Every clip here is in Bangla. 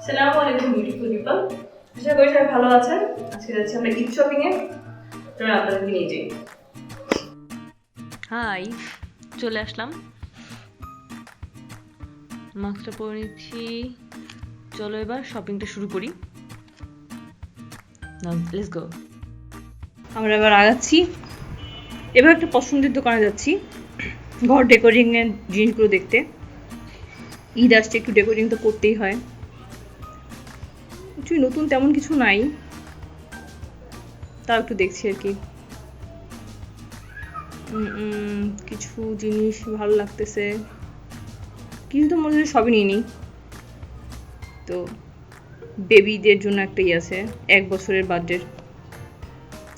আসসালামু আলাইকুম বিউটিফুল পিপল। আশা করি সবাই ভালো আছেন। আজকে যাচ্ছি আমরা ঈদ শপিং এ। আপনারা আপনাদেরকে নিয়ে যাই। হাই, চলে আসলাম। মাস্কটা পরে নিচ্ছি। চলো এবার শপিংটা শুরু করি। Let's go. আমরা এবার আগাচ্ছি। এবার একটা পছন্দের দোকানে যাচ্ছি ঘর ডেকোরিং এর জিনিসগুলো দেখতে। ঈদ আসছে, একটু ডেকোরিং তো করতেই হয়। কিছুই নতুন তেমন কিছু নাই, তাও একটু দেখছি আর কি। কিছু জিনিস ভালো লাগতেছে, কিছু তো মনে হয় সবই নিয়ে নিই। তো বেবিদের জন্য একটা আছে 1 বছরের বার্থডে,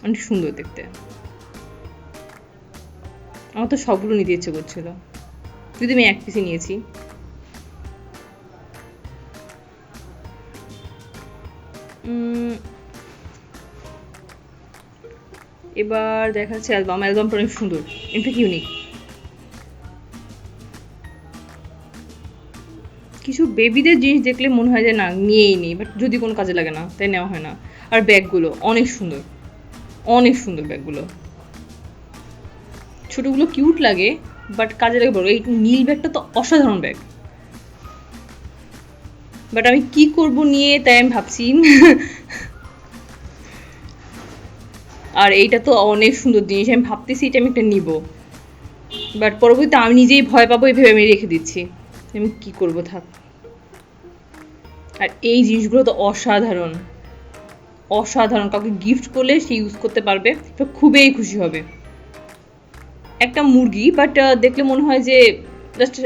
অনেক সুন্দর দেখতে। আমার তো সবগুলো নিতে ইচ্ছে করছিল, যদি আমি 1 পিসই নিয়েছি। এবার দেখাচ্ছে অ্যালবামটা অনেক সুন্দর, ইনফ্যাক্ট ইউনিক। কিছু বেবিদের জিনিস দেখলে মনে হয় যে না নিয়েই নিই, বাট যদি কোনো কাজে লাগে না তাই নেওয়া হয় না। আর ব্যাগগুলো অনেক সুন্দর, অনেক সুন্দর ব্যাগগুলো। ছোটোগুলো কিউট লাগে, বাট কাজে লাগে বড়। এই নীল ব্যাগটা তো অসাধারণ ব্যাগ, বাট আমি কি করব নিয়ে তাই আমি ভাবছি। আর এইটা তো অনেক সুন্দর জিনিস, আমি ভাবতেছি এটা আমি একটা নিব, বাট পরবর্তীতে আমি নিজেই ভয় পাবো এই ভেবে আমি রেখে দিচ্ছি। আমি কি করব, থাক। আর এই জিনিসগুলো তো অসাধারণ, অসাধারণ। কাউকে গিফট করলে সে ইউজ করতে পারবে, তো খুবই খুশি হবে। একটা মুরগি, বাট দেখলে মনে হয় যে জাস্ট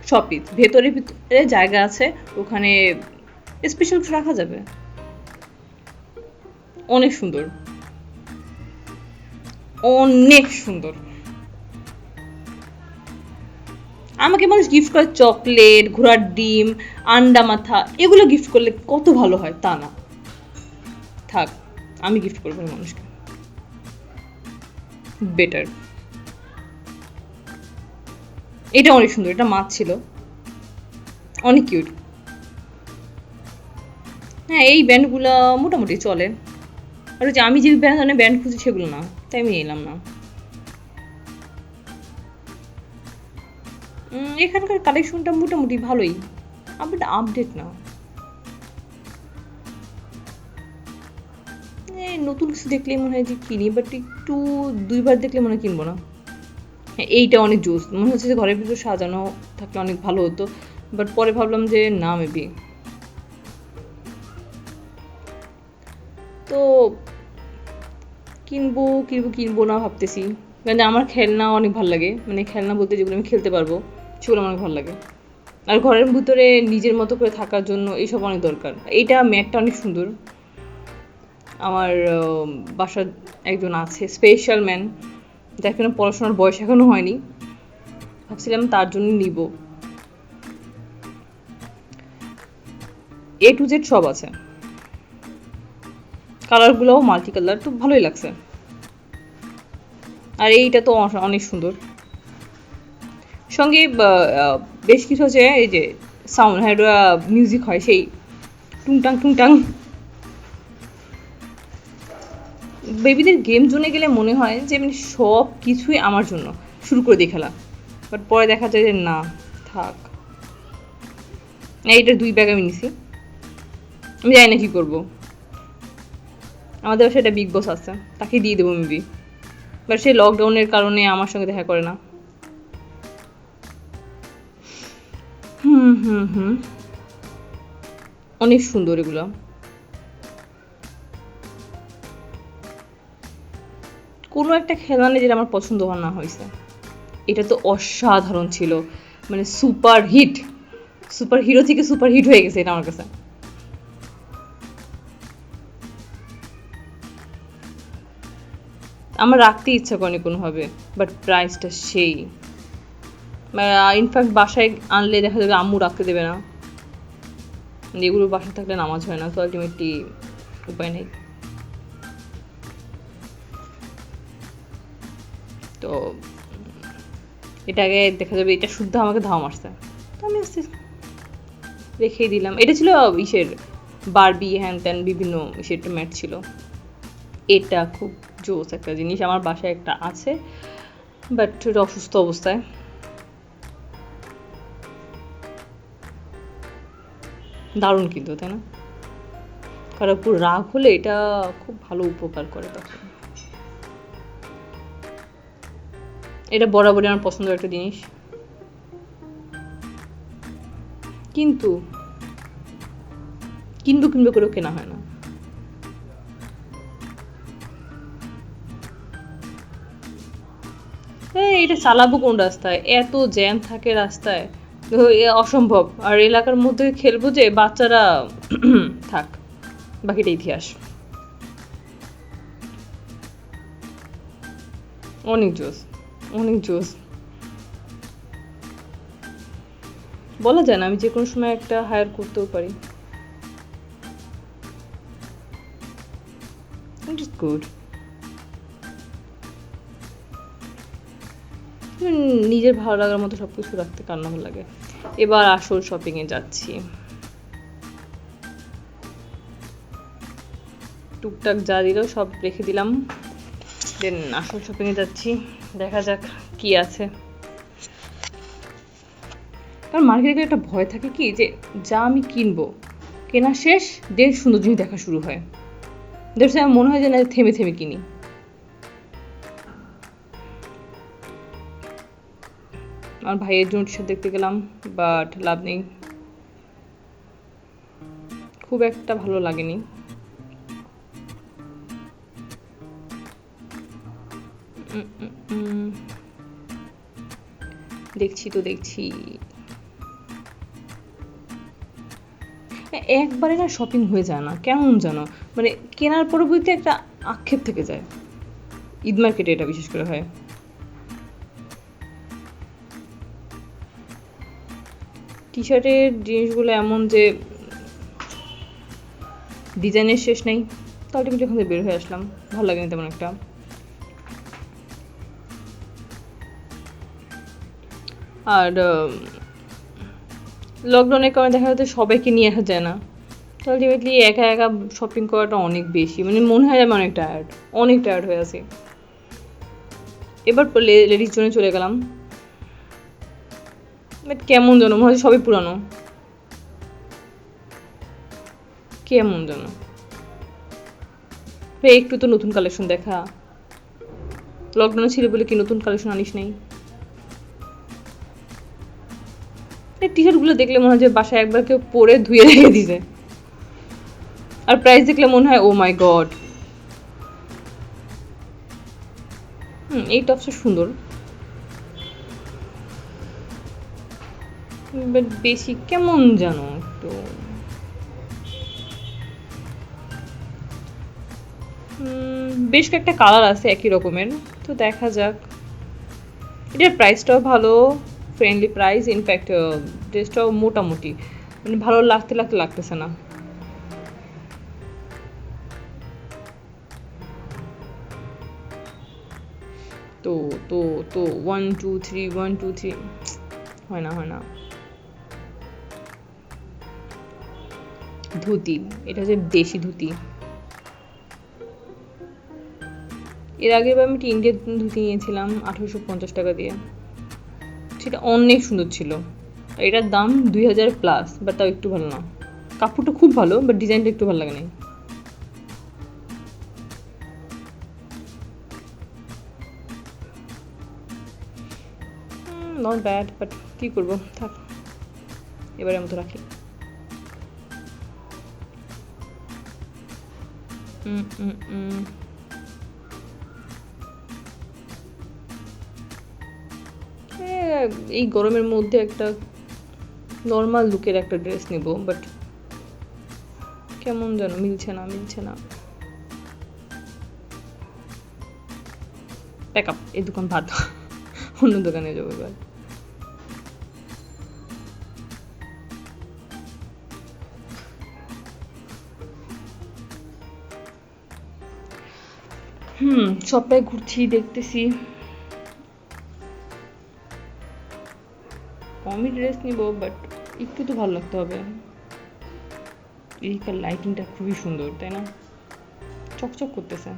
শপিস, ভেতরে ভিতরে জায়গা আছে, ওখানে স্পেশাল কিছু রাখা যাবে। অনেক সুন্দর, অনেক সুন্দর। আমাকে মানুষ গিফট করে চকলেট, ঘোড়ার ডিম, আন্ডা মাথা, এগুলো গিফট করলে কত ভালো হয় তা না। থাক, আমি গিফট করবো না মানুষকে, বেটার। এটা অনেক সুন্দর, এটা মাছ ছিল, অনেক কিউট। হ্যাঁ, এই ব্যান্ডগুলো মোটামুটি চলে। আর যে আমি যে ব্যান্ড খুঁজি সেগুলো না, তাই আমি নিলাম না। এখানকার কালেকশনটা মোটামুটি ভালোই, আবার আপডেট না। নতুন কিছু দেখলেই মনে হয় যে কিনি, বাট একটু 2বার দেখলে মনে হয় কিনবো না। এইটা অনেক জোস মনে হচ্ছে যে ঘরের ভিতরে সাজানো থাকলে অনেক ভালো হতো, বাট পরে ভাবলাম যে না, মেবি। তো কিনবো কিনবো কিনবো না ভাবতেছি, কারণ আমার খেলনা অনেক ভালো লাগে। মানে খেলনা বলতে যেগুলো আমি খেলতে পারবো সেগুলো আমার অনেক ভালো লাগে। আর ঘরের ভিতরে নিজের মতো করে থাকার জন্য এইসব অনেক দরকার। এইটা ম্যাটটা অনেক সুন্দর। আমার বাসার একজন আছে স্পেশাল ম্যান, যার কোনো পড়াশোনার বয়স এখনো হয়নি, ভাবছিলাম তার জন্য নিব। A to Z সব আছে, কালারগুলোও মাল্টি কালার, তো ভালোই লাগছে। আর এইটা তো অনেক সুন্দর। সঙ্গে বেশ কিছু আছে, এই যে সাউন্ড মিউজিক হয়, সেই টুংটাং টুংটাং। বেবিদের গেম জোনে গেলে মনে হয় যে মানে সব কিছুই আমার জন্য, শুরু করে দিয়ে খেলা। বাট পরে দেখা যায় যে না, থাক। এইটার 2 ব্যাগ আমি নিছি, আমি জানি না কী করবো। আমাদের বাসায় একটা বিগ বস আছে, তাকে দিয়ে দেবো মেবি, বাট সে লকডাউনের কারণে আমার সঙ্গে দেখা করে না। অনেক সুন্দর এগুলো। কোনো একটা খেলনা নেই যেটা আমার পছন্দ হওয়া না হয়েছে। এটা তো অসাধারণ ছিল, মানে সুপার হিট, সুপার হিরো থেকে সুপার হিট হয়ে গেছে এটা আমার কাছে। আমার রাখতে ইচ্ছা করেনি কোনোভাবে, বাট প্রাইসটা সেই। ইনফ্যাক্ট বাসায় আনলে দেখা যাবে আম্মু রাখতে দেবে না, এগুলো বাসায় থাকলে নামাজ হয় না, তো আলটিমেটলি উপায় নেই। তো এটা আগে দেখা যাবে এটা শুদ্ধ আমাকে ধাওয়া মারছে, তো আমি আস্তে রেখেই দিলাম। এটা ছিল ইসের বারবি হ্যান ত্যান বিভিন্ন ইসের ম্যাট ছিল। এটা খুব জোস একটা জিনিস, আমার বাসায় একটা আছে, বাট এটা অসুস্থ অবস্থায়। দারুণ কিন্তু, তাই না? কারো উপর রাগ হলে এটা খুব ভালো উপকার করে তখন। এটা বরাবরই আমার পছন্দের একটা জিনিস, কিন্তু কিনবো করেও কেনা হয় না। এটা চালাবো কোন রাস্তায়? এত জ্যাম থাকে রাস্তায়, তো অসম্ভব। আর এলাকার মধ্যে খেলবো যে বাচ্চারা থাক, বাকিটা ইতিহাস। অনেক জোস, অনেক জোস। বলা যায় না, আমি যে কোনো সময় একটা হায়ার করতেও পারি। It is good. নিজের ভালো লাগার মতো সব কিছু রাখতে কার না ভালো লাগে। এবার আসল শপিংয়ে যাচ্ছি। টুকটাক যা দিল সব রেখে দিলাম, দেন আসল শপিংয়ে যাচ্ছি। দেখা যাক কি আছে। কারণ মার্কেটে একটা ভয় থাকে কি, যে যা আমি কিনবো, কেনা শেষ, দেন সুন্দর জিনিস দেখা শুরু হয়। দ্যাটস আমার মনে হয় যে না, থেমে থেমে কিনি। আমার ভাইয়ের জন্য টি শার্ট দেখতে গেলাম, বাট লাভ নেই, খুব একটা ভালো লাগেনি। দেখছি একবারে না শপিং হয়ে যায় না, কেমন যেন মানে কেনার পরবর্তীতে একটা আক্ষেপ থেকে যায়। ঈদ মার্কেটে এটা বিশেষ করে হয়। টি শার্টের জিনিসগুলো এমন যে ডিজাইনের শেষ নেই, তো আলটিমেটলি ওখান থেকে বের হয়ে আসলাম, ভালো লাগেনি তেমন একটা। আর লকডাউনের কারণে দেখা যাচ্ছে সবাইকে নিয়ে আসা যায় না, তো আলটিমেটলি একা একা শপিং করাটা অনেক বেশি, মানে মনে হয় আমি অনেক টায়ার্ড হয়ে আছি। এবার লেডিস জোনে চলে গেলাম, বাট কেমন যেন মনে হয় সবই পুরানো, কেমন যেন। একটু তো নতুন কালেকশন দেখা, লকডাউনে ছিল বলে কি নতুন কালেকশন আনিস নাই? টি শার্ট গুলো দেখলে মনে হয় যে বাসায় একবার কেউ পরে ধুয়ে রেখে দিছে, আর প্রাইস দেখলে মনে হয় ও মাই গড। এই টপসটা সুন্দর, বাট বেশি কেমন জানো একটু। বেশ কয়েকটা কালার আছে একই রকমের, তো দেখা যাক। এটার প্রাইসটাও ভালো, ফ্রেন্ডলি প্রাইস। ইনফ্যাক্ট ড্রেসটাও মোটামুটি, মানে ভালো লাগতেছে না। তো তো তো 1 2 3 1 2 3 হয় না। ধুতি, এটা হচ্ছে দেশি ধুতি। এর আগের বার আমি একটা ইন্ডিয়ান ধুতি নিয়েছিলাম 1850 টাকা দিয়ে, সেটা অনেক সুন্দর ছিল। এটার দাম 2000+, বাট তাও একটু ভালো না। কাপড়টা খুব ভালো, বাট ডিজাইনটা একটু ভালো লাগে না। নট ব্যাড, বাট কী করবো, থাক, এবারে মতো রাখি। এই গরমের মধ্যে একটা নর্মাল লুকের একটা ড্রেস নিব, বাট কেমন যেন মিলছে না। প্যাক আপ, এই দোকান বাদ, অন্য দোকানে যাবো এবার। সবটাই ঘুরছি, দেখতেছি। কমই ড্রেস নিব, বাট একটু তো ভালো লাগতে হবে। এদিককার লাইটিংটা খুবই সুন্দর, তাই না? চকচক করতেছে।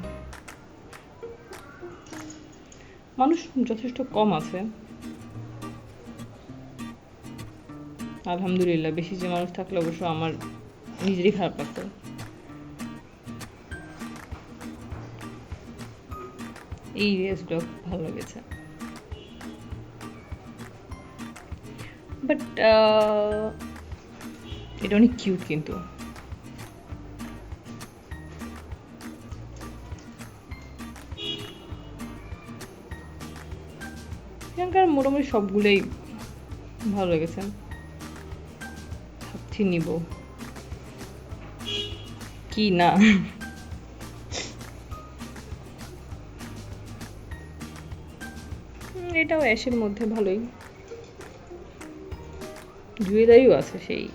মানুষ যথেষ্ট কম আছে, আলহামদুলিল্লাহ। বেশি যে মানুষ থাকলে অবশ্য আমার নিজেরই খারাপ লাগতো। এই ড্রেসগুলো ভালো লেগেছে, বাট এটা অনেক কিউট কিন্তু। এখানকার মোটামুটি সবগুলোই ভালো লেগেছে, ভাবছি নিব কি না। এটাও অ্যাশের মধ্যে ভালোই, জুয়েলারিও আছে সেই।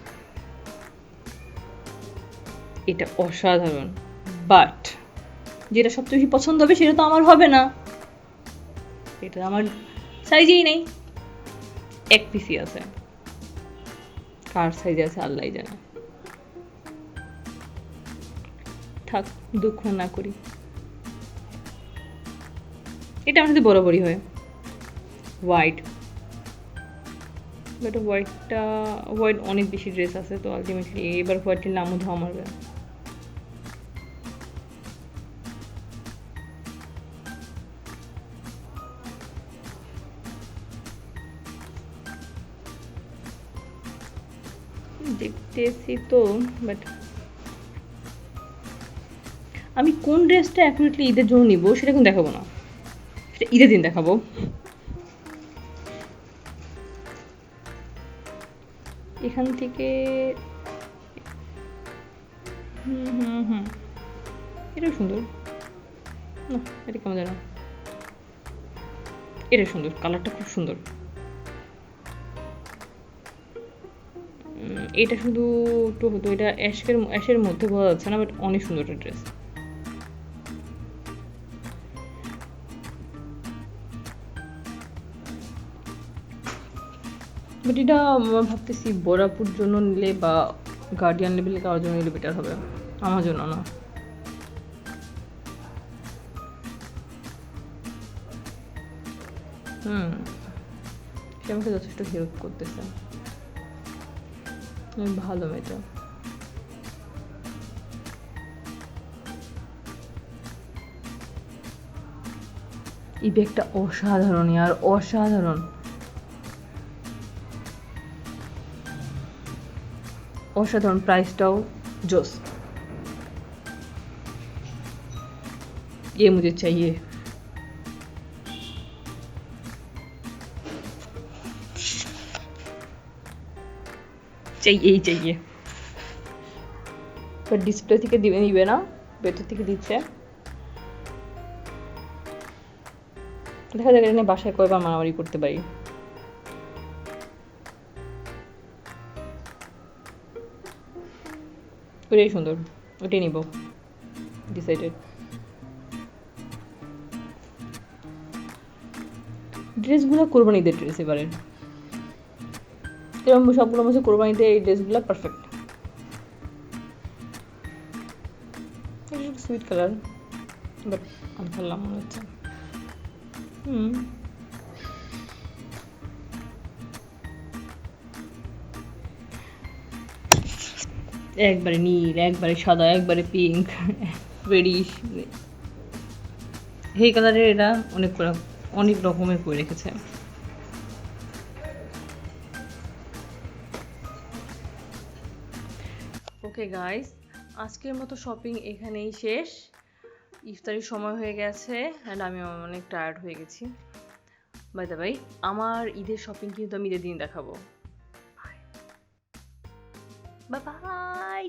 এটা অসাধারণ, বাট যেটা সবচেয়ে বেশি পছন্দ হবে সেটা তো আমার হবে না, এটা আমার সাইজেই নেই। এক পিসি আছে, কার সাইজে আছে আল্লাহ জানে। থাক, দুঃখ না করি। এটা আমার সাথে বরাবরই হয়, হোয়াইট। বাট হোয়াইট অনেক বেশি ড্রেস আছে, তো আলটিমেটলি এবার হোয়াইটের নামও ধোয়া মারবে। দেখতেছি তো, বাট আমি কোন ড্রেসটা অ্যাকুরেটলি ঈদের জন্য নিব সেটা এখন দেখাবো না, সেটা ঈদের দিন দেখাবো। এখান থেকে এটাও সুন্দর না, এটা কেমন জানো, এটা সুন্দর, কালারটা খুব সুন্দর। এটা শুধু একটু হতো, এটা অ্যাশের মধ্যে বোঝা যাচ্ছে না, বাট অনেক সুন্দর একটা ড্রেস। বাট এটা ভাবতেছি বোরাপুর জন্য নিলে বা গার্ডিয়ান লেভেলে কারোর জন্য নিলে বেটার হবে, আমার জন্য না। সে আমাকে যথেষ্ট হেল্প করতেছে, ভালো মেয়েটা। এই ব্যাগটা অসাধারণ আর অসাধারণ, অসাধারণ। প্রাইসটাও জোস। ये मुझे चाहिए। चाहिए चाहिए। বাট ডিসপ্লে থেকে নিবে না, ভেতর থেকে দিচ্ছে। দেখা যাক এটা নিয়ে বাসায় কয়বার মারামারি করতে পারি। ওটাই সুন্দর, ওটাই নিব, ডিসাইডেড। ড্রেসগুলো কোরবানিদের ড্রেস এবারে, এরকম সবগুলো মধ্যে কোরবানিতে এই ড্রেসগুলো পারফেক্ট। সুইট কালার, বাট আমি ভাবলাম মনে হচ্ছে একবারে নীল, একবারে সাদা, একবারে পিঙ্ক, রেডিশ, এই কালারের এটা অনেক রকমের করে রেখেছে। ওকে গাইস, আজকের মতো শপিং এখানেই শেষ। ইফতারির সময় হয়ে গেছে অ্যান্ড আমি অনেক টায়ার্ড হয়ে গেছি। বাই দ্য বাই, আমার ঈদের শপিং কিন্তু আমি ঈদের দিন দেখাবো। Bye bye.